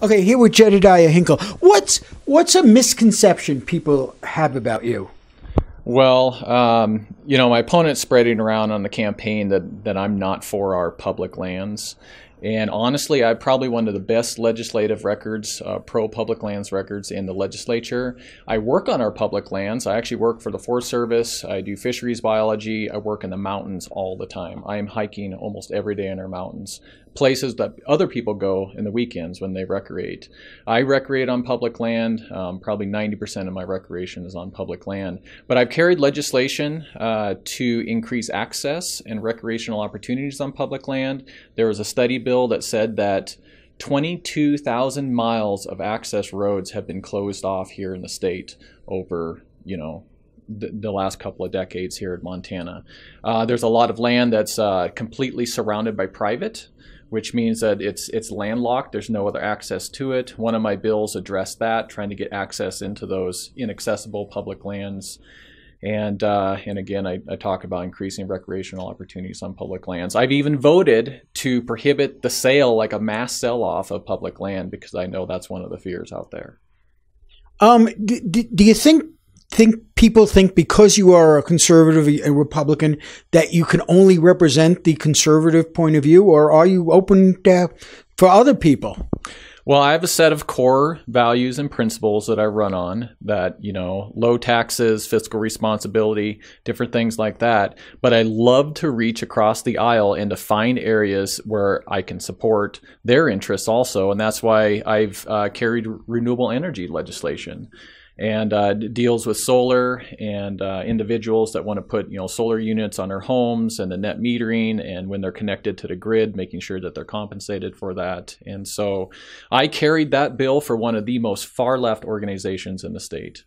Okay, here with Jedediah Hinkle. What's a misconception people have about you? Well, my opponent's spreading around on the campaign that I'm not for our public lands. And honestly, I have probably one of the best legislative records, pro-public lands records in the legislature. I work on our public lands. I actually work for the Forest Service. I do fisheries biology. I work in the mountains all the time. I am hiking almost every day in our mountains, places that other people go in the weekends when they recreate. I recreate on public land. Probably 90% of my recreation is on public land. But I've carried legislation to increase access and recreational opportunities on public land. There was a study bill that said that 22,000 miles of access roads have been closed off here in the state over, the last couple of decades here in Montana. There's a lot of land that's completely surrounded by private, which means that it's landlocked. There's no other access to it. One of my bills addressed that, trying to get access into those inaccessible public lands. And again, I talk about increasing recreational opportunities on public lands. I've even voted to prohibit the sale, like a mass sell-off of public land, because I know that's one of the fears out there. Do you think people think because you are a conservative, a Republican, that you can only represent the conservative point of view, or are you open for other people? Well, I have a set of core values and principles that I run on that, low taxes, fiscal responsibility, different things like that. But I love to reach across the aisle and to find areas where I can support their interests also. And that's why I've carried renewable energy legislation. And deals with solar and individuals that want to put solar units on their homes, and the net metering, and when they're connected to the grid, making sure that they're compensated for that. And so I carried that bill for one of the most far left organizations in the state.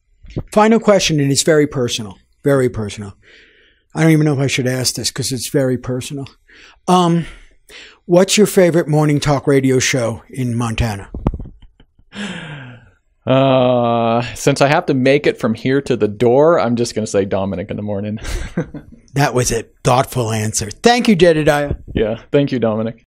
Final question, and it's very personal. Very personal. I don't even know if I should ask this because it's very personal. What's your favorite morning talk radio show in Montana? Since I have to make it from here to the door, I'm just going to say Dominick in the morning. That was a thoughtful answer. Thank you, Jedediah. Yeah. Thank you, Dominick.